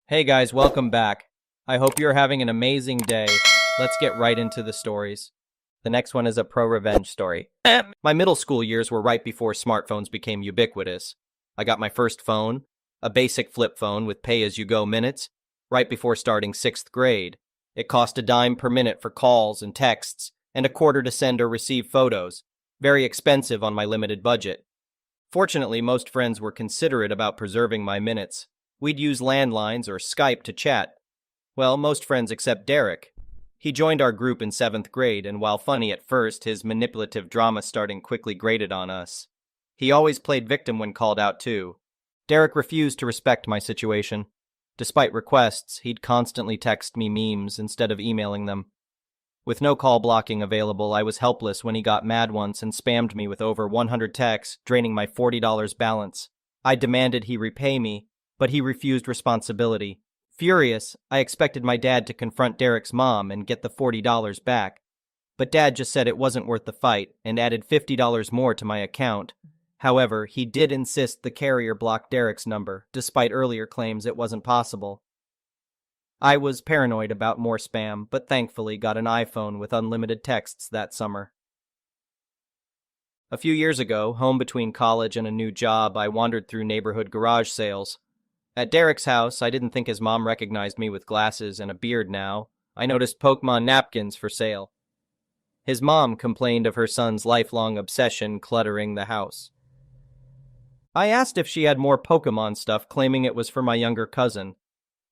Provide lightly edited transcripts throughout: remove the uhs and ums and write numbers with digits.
Hey guys, welcome back. I hope you're having an amazing day. Let's get right into the stories. The next one is a pro-revenge story. My middle school years were right before smartphones became ubiquitous. I got my first phone, a basic flip phone with pay-as-you-go minutes, right before starting 6th grade. It cost a dime per minute for calls and texts, and a quarter to send or receive photos. Very expensive on my limited budget. Fortunately, most friends were considerate about preserving my minutes. We'd use landlines or Skype to chat. Well, most friends except Derek. He joined our group in 7th grade, and while funny at first, his manipulative drama starting quickly grated on us. He always played victim when called out too. Derek refused to respect my situation. Despite requests, he'd constantly text me memes instead of emailing them. With no call blocking available, I was helpless when he got mad once and spammed me with over 100 texts, draining my $40 balance. I demanded he repay me, but he refused responsibility. Furious, I expected my dad to confront Derek's mom and get the $40 back. But Dad just said it wasn't worth the fight and added $50 more to my account. However, he did insist the carrier block Derek's number, despite earlier claims it wasn't possible. I was paranoid about more spam, but thankfully got an iPhone with unlimited texts that summer. A few years ago, home between college and a new job, I wandered through neighborhood garage sales. At Derek's house, I didn't think his mom recognized me with glasses and a beard now. I noticed Pokemon napkins for sale. His mom complained of her son's lifelong obsession cluttering the house. I asked if she had more Pokemon stuff, claiming it was for my younger cousin.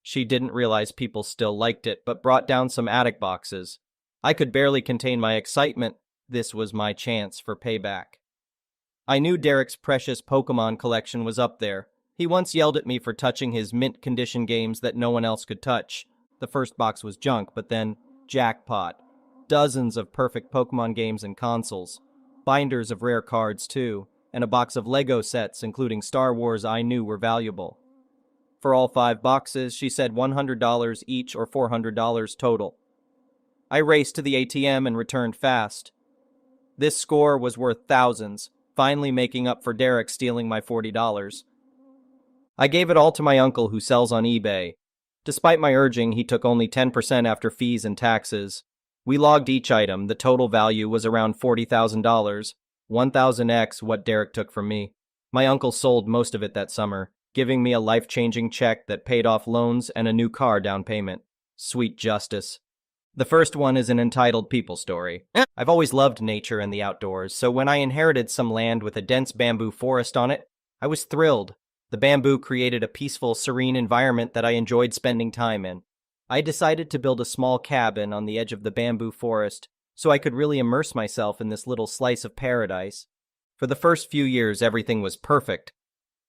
She didn't realize people still liked it, but brought down some attic boxes. I could barely contain my excitement. This was my chance for payback. I knew Derek's precious Pokemon collection was up there. He once yelled at me for touching his mint condition games that no one else could touch. The first box was junk, but then, jackpot. Dozens of perfect Pokemon games and consoles. Binders of rare cards, too, and a box of Lego sets, including Star Wars I knew were valuable. For all 5 boxes, she said $100 each or $400 total. I raced to the ATM and returned fast. This score was worth thousands, finally making up for Derek stealing my $40. I gave it all to my uncle who sells on eBay. Despite my urging, he took only 10% after fees and taxes. We logged each item. The total value was around $40,000, 1,000x what Derek took from me. My uncle sold most of it that summer, giving me a life-changing check that paid off loans and a new car down payment. Sweet justice. The first one is an entitled people story. I've always loved nature and the outdoors, so when I inherited some land with a dense bamboo forest on it, I was thrilled. The bamboo created a peaceful, serene environment that I enjoyed spending time in. I decided to build a small cabin on the edge of the bamboo forest so I could really immerse myself in this little slice of paradise. For the first few years, everything was perfect.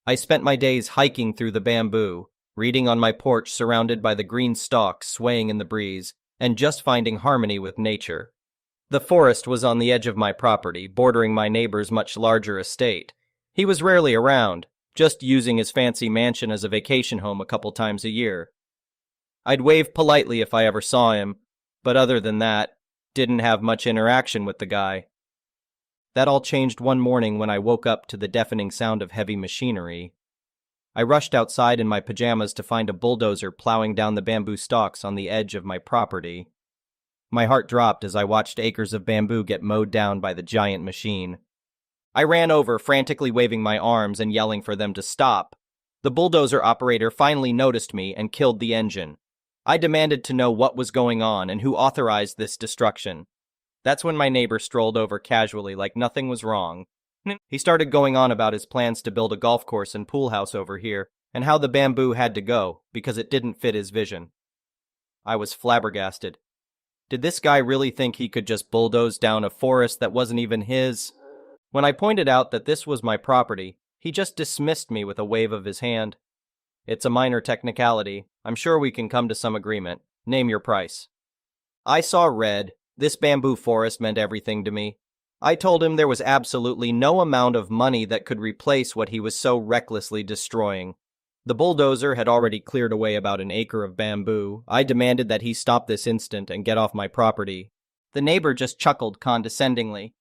I spent my days hiking through the bamboo, reading on my porch surrounded by the green stalks swaying in the breeze, and just finding harmony with nature. The forest was on the edge of my property, bordering my neighbor's much larger estate. He was rarely around, just using his fancy mansion as a vacation home a couple times a year. I'd wave politely if I ever saw him, but other than that, didn't have much interaction with the guy. That all changed one morning when I woke up to the deafening sound of heavy machinery. I rushed outside in my pajamas to find a bulldozer plowing down the bamboo stalks on the edge of my property. My heart dropped as I watched acres of bamboo get mowed down by the giant machine. I ran over, frantically waving my arms and yelling for them to stop. The bulldozer operator finally noticed me and killed the engine. I demanded to know what was going on and who authorized this destruction. That's when my neighbor strolled over casually like nothing was wrong. He started going on about his plans to build a golf course and pool house over here, and how the bamboo had to go because it didn't fit his vision. I was flabbergasted. Did this guy really think he could just bulldoze down a forest that wasn't even his? When I pointed out that this was my property, he just dismissed me with a wave of his hand. It's a minor technicality. I'm sure we can come to some agreement. Name your price. I saw red. This bamboo forest meant everything to me. I told him there was absolutely no amount of money that could replace what he was so recklessly destroying. The bulldozer had already cleared away about an acre of bamboo. I demanded that he stop this instant and get off my property. The neighbor just chuckled condescendingly.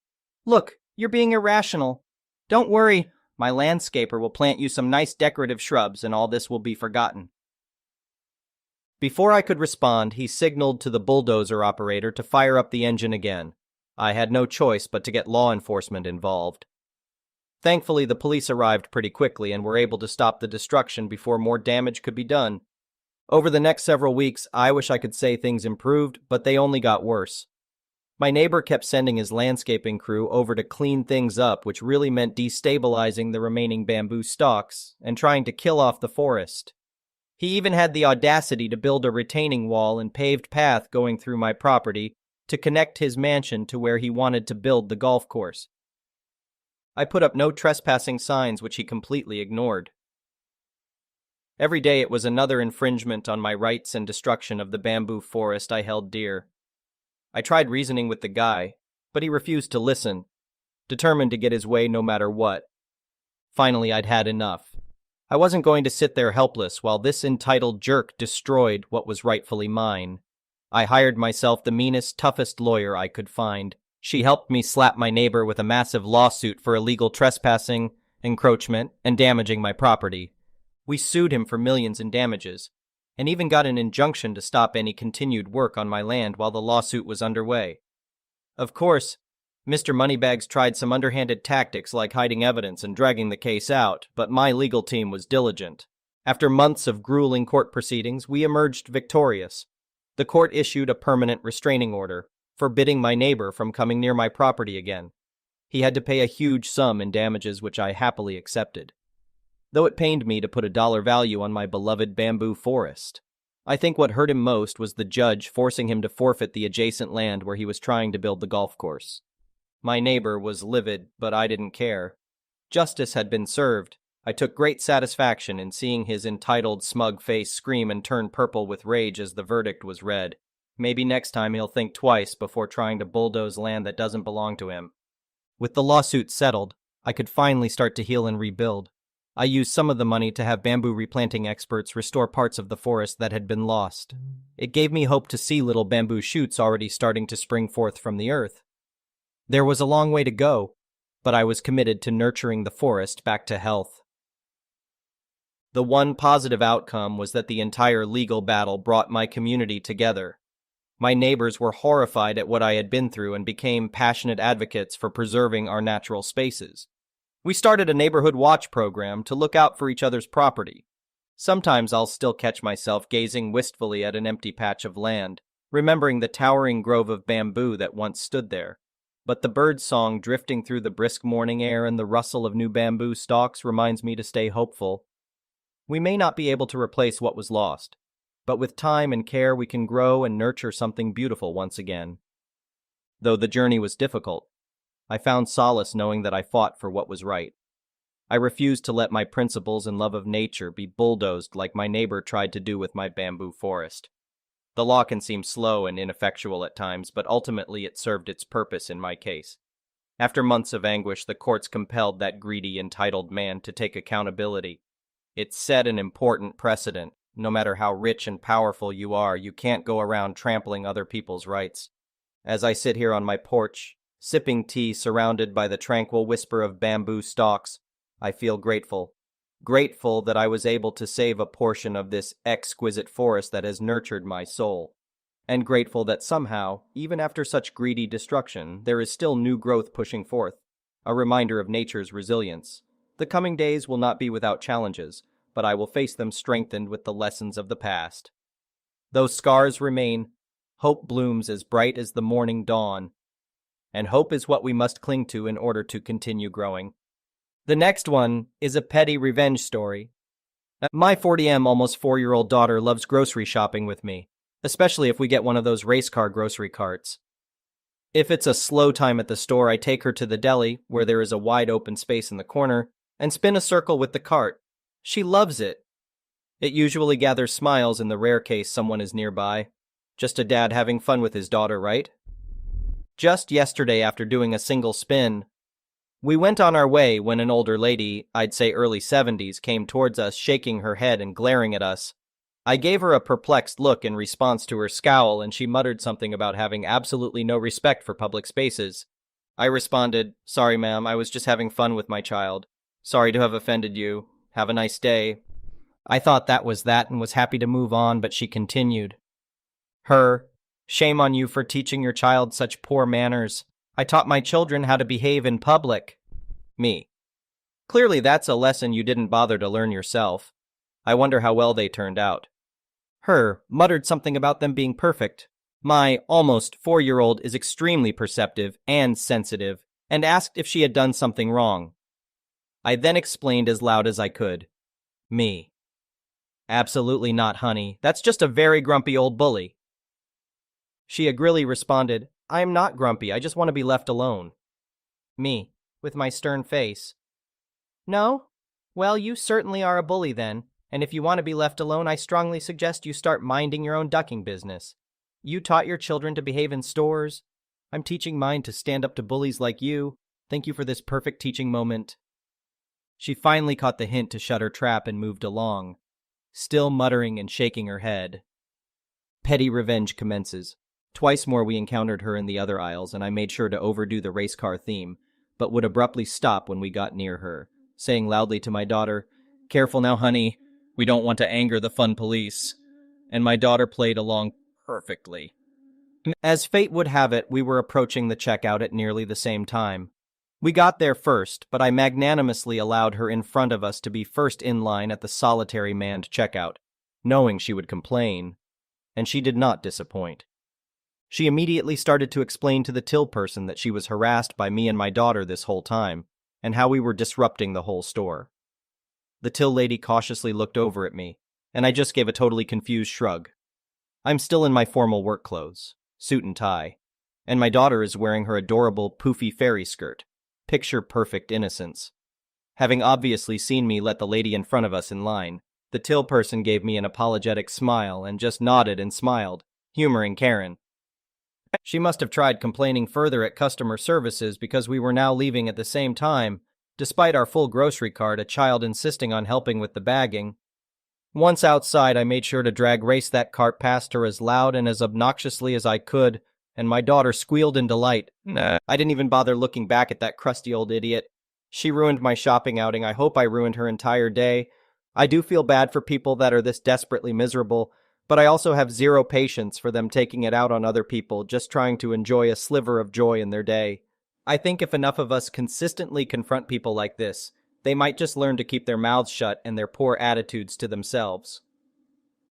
Look, you're being irrational. Don't worry, my landscaper will plant you some nice decorative shrubs and all this will be forgotten. Before I could respond, he signaled to the bulldozer operator to fire up the engine again. I had no choice but to get law enforcement involved. Thankfully, the police arrived pretty quickly and were able to stop the destruction before more damage could be done. Over the next several weeks, I wish I could say things improved, but they only got worse. My neighbor kept sending his landscaping crew over to clean things up, which really meant destabilizing the remaining bamboo stalks and trying to kill off the forest. He even had the audacity to build a retaining wall and paved path going through my property to connect his mansion to where he wanted to build the golf course. I put up no trespassing signs, which he completely ignored. Every day it was another infringement on my rights and destruction of the bamboo forest I held dear. I tried reasoning with the guy, but he refused to listen, determined to get his way no matter what. Finally, I'd had enough. I wasn't going to sit there helpless while this entitled jerk destroyed what was rightfully mine. I hired myself the meanest, toughest lawyer I could find. She helped me slap my neighbor with a massive lawsuit for illegal trespassing, encroachment, and damaging my property. We sued him for millions in damages, and even got an injunction to stop any continued work on my land while the lawsuit was underway. Of course, Mr. Moneybags tried some underhanded tactics like hiding evidence and dragging the case out, but my legal team was diligent. After months of grueling court proceedings, we emerged victorious. The court issued a permanent restraining order, forbidding my neighbor from coming near my property again. He had to pay a huge sum in damages, which I happily accepted, though it pained me to put a dollar value on my beloved bamboo forest. I think what hurt him most was the judge forcing him to forfeit the adjacent land where he was trying to build the golf course. My neighbor was livid, but I didn't care. Justice had been served. I took great satisfaction in seeing his entitled, smug face scream and turn purple with rage as the verdict was read. Maybe next time he'll think twice before trying to bulldoze land that doesn't belong to him. With the lawsuit settled, I could finally start to heal and rebuild. I used some of the money to have bamboo replanting experts restore parts of the forest that had been lost. It gave me hope to see little bamboo shoots already starting to spring forth from the earth. There was a long way to go, but I was committed to nurturing the forest back to health. The one positive outcome was that the entire legal battle brought my community together. My neighbors were horrified at what I had been through and became passionate advocates for preserving our natural spaces. We started a neighborhood watch program to look out for each other's property. Sometimes I'll still catch myself gazing wistfully at an empty patch of land, remembering the towering grove of bamboo that once stood there. But the bird song drifting through the brisk morning air and the rustle of new bamboo stalks reminds me to stay hopeful. We may not be able to replace what was lost, but with time and care we can grow and nurture something beautiful once again. Though the journey was difficult, I found solace knowing that I fought for what was right. I refused to let my principles and love of nature be bulldozed like my neighbor tried to do with my bamboo forest. The law can seem slow and ineffectual at times, but ultimately it served its purpose in my case. After months of anguish, the courts compelled that greedy, entitled man to take accountability. It set an important precedent. No matter how rich and powerful you are, you can't go around trampling other people's rights. As I sit here on my porch, sipping tea surrounded by the tranquil whisper of bamboo stalks, I feel grateful. Grateful that I was able to save a portion of this exquisite forest that has nurtured my soul. And grateful that somehow, even after such greedy destruction, there is still new growth pushing forth, a reminder of nature's resilience. The coming days will not be without challenges, but I will face them strengthened with the lessons of the past. Though scars remain, hope blooms as bright as the morning dawn. And hope is what we must cling to in order to continue growing. The next one is a petty revenge story. My 40M, almost 4-year-old daughter loves grocery shopping with me, especially if we get one of those race car grocery carts. If it's a slow time at the store, I take her to the deli, where there is a wide open space in the corner, and spin a circle with the cart. She loves it. It usually gathers smiles in the rare case someone is nearby. Just a dad having fun with his daughter, right? Just yesterday, after doing a single spin, we went on our way when an older lady, I'd say early 70s, came towards us, shaking her head and glaring at us. I gave her a perplexed look in response to her scowl, and she muttered something about having absolutely no respect for public spaces. I responded, "Sorry, ma'am, I was just having fun with my child. Sorry to have offended you. Have a nice day." I thought that was that and was happy to move on, but she continued. Her, shame on you for teaching your child such poor manners. I taught my children how to behave in public. Me. Clearly that's a lesson you didn't bother to learn yourself. I wonder how well they turned out. Her muttered something about them being perfect. My almost 4-year-old is extremely perceptive and sensitive, and asked if she had done something wrong. I then explained as loud as I could. Me. Absolutely not, honey. That's just a very grumpy old bully. She angrily responded, I am not grumpy, I just want to be left alone. Me, with my stern face. No? Well, you certainly are a bully then, and if you want to be left alone, I strongly suggest you start minding your own ducking business. You taught your children to behave in stores. I'm teaching mine to stand up to bullies like you. Thank you for this perfect teaching moment. She finally caught the hint to shut her trap and moved along, still muttering and shaking her head. Petty revenge commences. Twice more we encountered her in the other aisles, and I made sure to overdo the race car theme, but would abruptly stop when we got near her, saying loudly to my daughter, Careful now, honey. We don't want to anger the fun police. And my daughter played along perfectly. As fate would have it, we were approaching the checkout at nearly the same time. We got there first, but I magnanimously allowed her in front of us to be first in line at the solitary manned checkout, knowing she would complain, and she did not disappoint. She immediately started to explain to the till person that she was harassed by me and my daughter this whole time, and how we were disrupting the whole store. The till lady cautiously looked over at me, and I just gave a totally confused shrug. I'm still in my formal work clothes, suit and tie, and my daughter is wearing her adorable poofy fairy skirt, picture-perfect innocence. Having obviously seen me let the lady in front of us in line, the till person gave me an apologetic smile and just nodded and smiled, humoring Karen. She must have tried complaining further at customer services because we were now leaving at the same time, despite our full grocery cart, a child insisting on helping with the bagging. Once outside, I made sure to drag race that cart past her as loud and as obnoxiously as I could, and my daughter squealed in delight. Nah. I didn't even bother looking back at that crusty old idiot. She ruined my shopping outing. I hope I ruined her entire day. I do feel bad for people that are this desperately miserable, but I also have zero patience for them taking it out on other people just trying to enjoy a sliver of joy in their day. I think if enough of us consistently confront people like this, they might just learn to keep their mouths shut and their poor attitudes to themselves.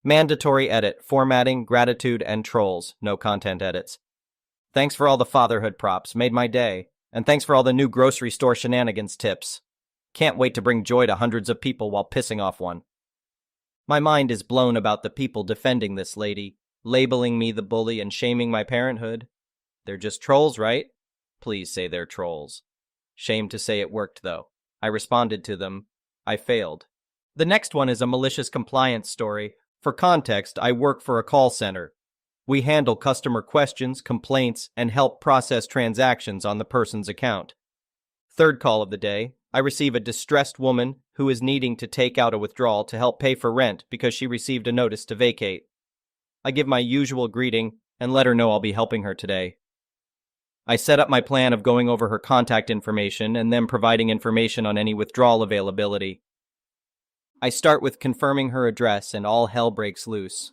Mandatory edit, formatting, gratitude, and trolls. No content edits. Thanks for all the fatherhood props. Made my day. And thanks for all the new grocery store shenanigans tips. Can't wait to bring joy to hundreds of people while pissing off one. My mind is blown about the people defending this lady, labeling me the bully and shaming my parenthood. They're just trolls, right? Please say they're trolls. Shame to say it worked, though. I responded to them. I failed. The next one is a malicious compliance story. For context, I work for a call center. We handle customer questions, complaints, and help process transactions on the person's account. Third call of the day. I receive a distressed woman who is needing to take out a withdrawal to help pay for rent because she received a notice to vacate. I give my usual greeting and let her know I'll be helping her today. I set up my plan of going over her contact information and then providing information on any withdrawal availability. I start with confirming her address and all hell breaks loose.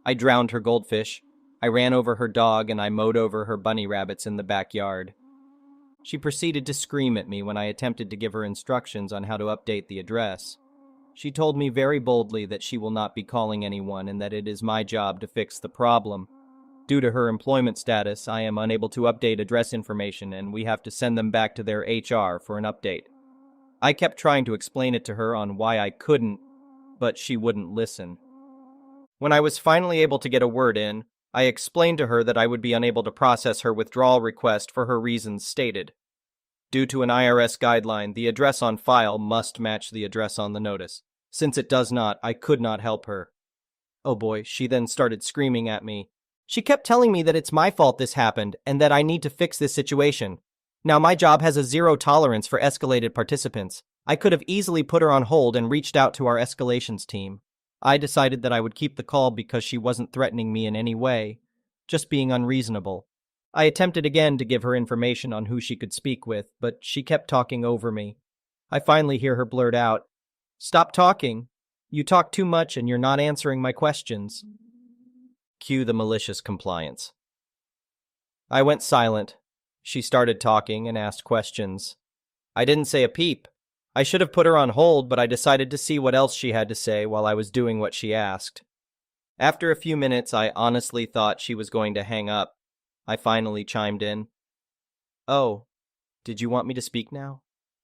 I drowned her goldfish, I ran over her dog, and I mowed over her bunny rabbits in the backyard. She proceeded to scream at me when I attempted to give her instructions on how to update the address. She told me very boldly that she will not be calling anyone and that it is my job to fix the problem. Due to her employment status, I am unable to update address information and we have to send them back to their HR for an update. I kept trying to explain it to her on why I couldn't, but she wouldn't listen. When I was finally able to get a word in, I explained to her that I would be unable to process her withdrawal request for her reasons stated. Due to an IRS guideline, the address on file must match the address on the notice. Since it does not, I could not help her. Oh boy, she then started screaming at me. She kept telling me that it's my fault this happened and that I need to fix this situation. Now my job has a zero tolerance for escalated participants. I could have easily put her on hold and reached out to our escalations team. I decided that I would keep the call because she wasn't threatening me in any way, just being unreasonable. I attempted again to give her information on who she could speak with, but she kept talking over me. I finally hear her blurt out, "Stop talking. You talk too much and you're not answering my questions. Cue the malicious compliance. I went silent. She started talking and asked questions. I didn't say a peep. I should have put her on hold, but I decided to see what else she had to say while I was doing what she asked. After a few minutes, I honestly thought she was going to hang up. I finally chimed in. Oh, did you want me to speak now?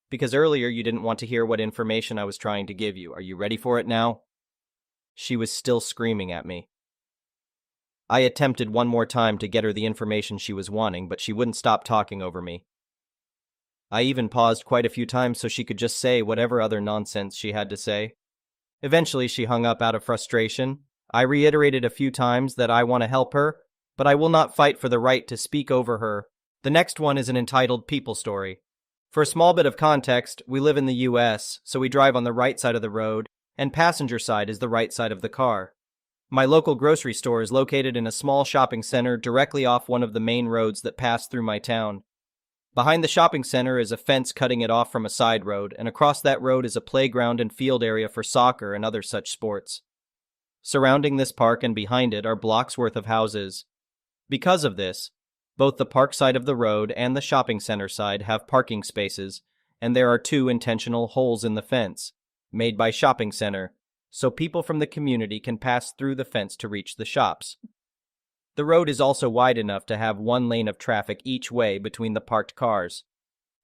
Because earlier you didn't want to hear what information I was trying to give you. Are you ready for it now? She was still screaming at me. I attempted one more time to get her the information she was wanting, but she wouldn't stop talking over me. I even paused quite a few times so she could just say whatever other nonsense she had to say. Eventually, she hung up out of frustration. I reiterated a few times that I want to help her, but I will not fight for the right to speak over her. The next one is an entitled people story. For a small bit of context, we live in the US, so we drive on the right side of the road, and passenger side is the right side of the car. My local grocery store is located in a small shopping center directly off one of the main roads that pass through my town. Behind the shopping center is a fence cutting it off from a side road, and across that road is a playground and field area for soccer and other such sports. Surrounding this park and behind it are blocks worth of houses. Because of this, both the park side of the road and the shopping center side have parking spaces, and there are 2 intentional holes in the fence, made by shopping center, so people from the community can pass through the fence to reach the shops. The road is also wide enough to have 1 lane of traffic each way between the parked cars.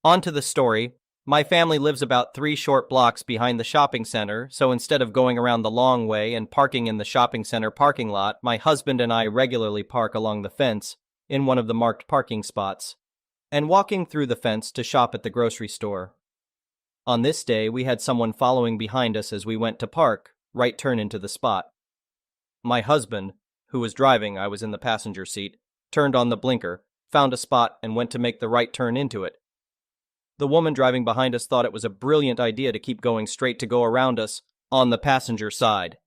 On to the story. My family lives about 3 short blocks behind the shopping center, so instead of going around the long way and parking in the shopping center parking lot, my husband and I regularly park along the fence in one of the marked parking spots, and walking through the fence to shop at the grocery store. On this day, we had someone following behind us as we went to park, right turn into the spot. My husband, who was driving, I was in the passenger seat, turned on the blinker, found a spot, and went to make the right turn into it. The woman driving behind us thought it was a brilliant idea to keep going straight to go around us on the passenger side.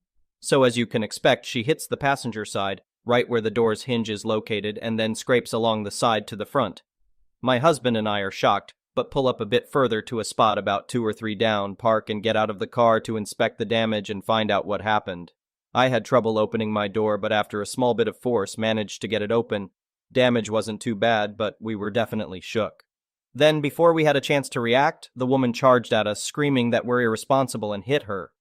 So as you can expect, she hits the passenger side, right where the door's hinge is located, and then scrapes along the side to the front. My husband and I are shocked, but pull up a bit further to a spot about 2 or 3 down, park and get out of the car to inspect the damage and find out what happened. I had trouble opening my door, but after a small bit of force managed to get it open. Damage wasn't too bad, but we were definitely shook. Then, before we had a chance to react, the woman charged at us, screaming that we're irresponsible and hit her.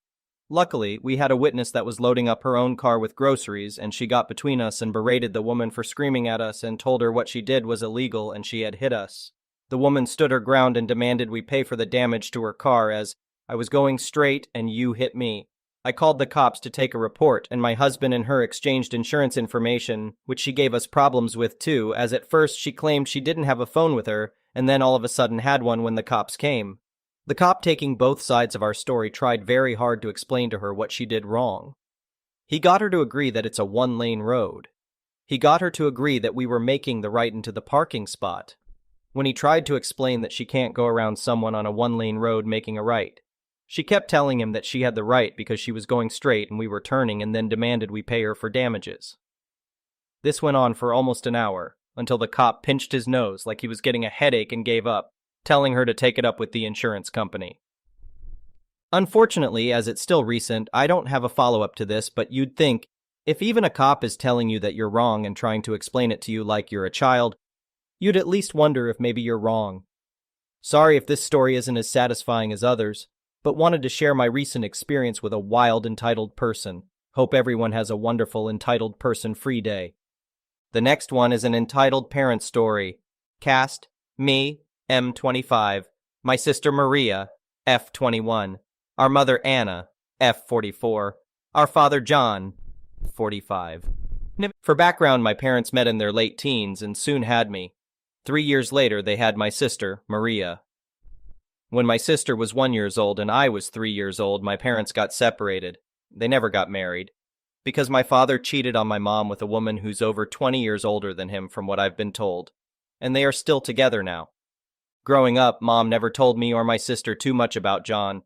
Luckily, we had a witness that was loading up her own car with groceries, and she got between us and berated the woman for screaming at us and told her what she did was illegal and she had hit us. The woman stood her ground and demanded we pay for the damage to her car as, I was going straight and you hit me. I called the cops to take a report, and my husband and her exchanged insurance information, which she gave us problems with too, as at first she claimed she didn't have a phone with her, and then all of a sudden had one when the cops came. The cop taking both sides of our story tried very hard to explain to her what she did wrong. He got her to agree that it's a 1-lane road. He got her to agree that we were making the right into the parking spot. When he tried to explain that she can't go around someone on a 1-lane road making a right, she kept telling him that she had the right because she was going straight and we were turning, and then demanded we pay her for damages. This went on for almost an hour, until the cop pinched his nose like he was getting a headache and gave up, telling her to take it up with the insurance company. Unfortunately, as it's still recent, I don't have a follow-up to this, but you'd think, if even a cop is telling you that you're wrong and trying to explain it to you like you're a child, you'd at least wonder if maybe you're wrong. Sorry if this story isn't as satisfying as others, but wanted to share my recent experience with a wild entitled person. Hope everyone has a wonderful entitled person-free day. The next one is an entitled parent story. Cast, me, M25, my sister Maria, F21, our mother Anna, F44, our father John, 45. For background, my parents met in their late teens and soon had me. 3 years later, they had my sister, Maria. When my sister was 1 year old and I was 3 years old, my parents got separated. They never got married, because my father cheated on my mom with a woman who's over 20 years older than him from what I've been told, and they are still together now. Growing up, Mom never told me or my sister too much about John.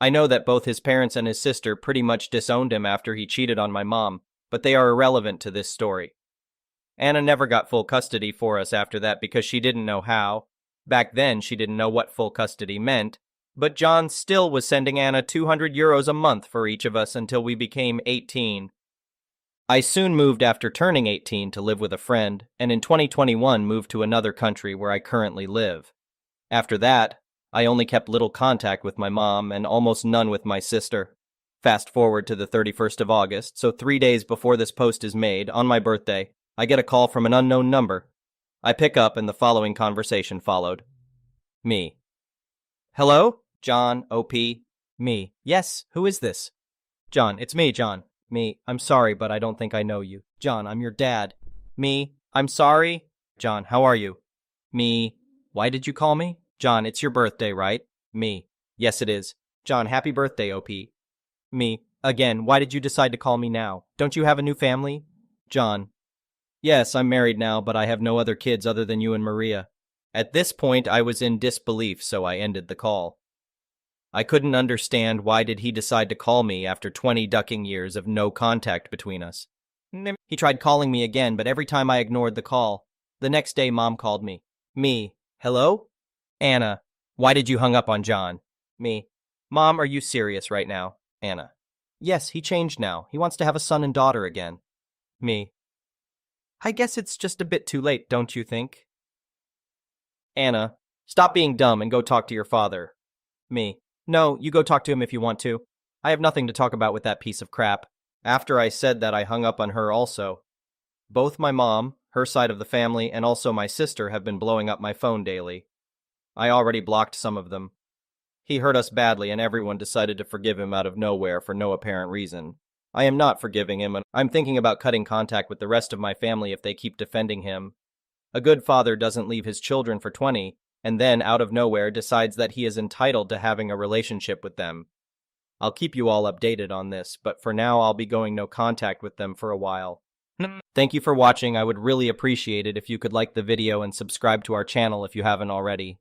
I know that both his parents and his sister pretty much disowned him after he cheated on my mom, but they are irrelevant to this story. Anna never got full custody for us after that because she didn't know how. Back then, she didn't know what full custody meant, But John still was sending Anna 200 euros a month for each of us until we became 18. I soon moved after turning 18 to live with a friend, and in 2021 moved to another country where I currently live. After that, I only kept little contact with my mom and almost none with my sister. Fast forward to the 31st of August, so 3 days before this post is made, on my birthday, I get a call from an unknown number. I pick up and the following conversation followed. Me. Hello? John, OP. Me. Yes, who is this? John, it's me, John. Me. I'm sorry, but I don't think I know you. John, I'm your dad. Me. I'm sorry. John, how are you? Me. Why did you call me? John, it's your birthday, right? Me. Yes, it is. John, happy birthday, OP. Me. Again, why did you decide to call me now? Don't you have a new family? John. Yes, I'm married now, but I have no other kids other than you and Maria. At this point, I was in disbelief, so I ended the call. I couldn't understand why did he decide to call me after 20 ducking years of no contact between us. He tried calling me again, but every time I ignored the call. The next day, Mom called me. Me. Hello? Anna. Why did you hung up on John? Me. Mom, are you serious right now? Anna. Yes, he changed now. He wants to have a son and daughter again. Me. I guess it's just a bit too late, don't you think? Anna. Stop being dumb and go talk to your father. Me. No, you go talk to him if you want to. I have nothing to talk about with that piece of crap. After I said that, I hung up on her also. Both my mom, her side of the family, and also my sister have been blowing up my phone daily. I already blocked some of them. He hurt us badly and everyone decided to forgive him out of nowhere for no apparent reason. I am not forgiving him, and I'm thinking about cutting contact with the rest of my family if they keep defending him. A good father doesn't leave his children for 20, and then, out of nowhere, decides that he is entitled to having a relationship with them. I'll keep you all updated on this, but for now I'll be going no contact with them for a while. Thank you for watching. I would really appreciate it if you could like the video and subscribe to our channel if you haven't already.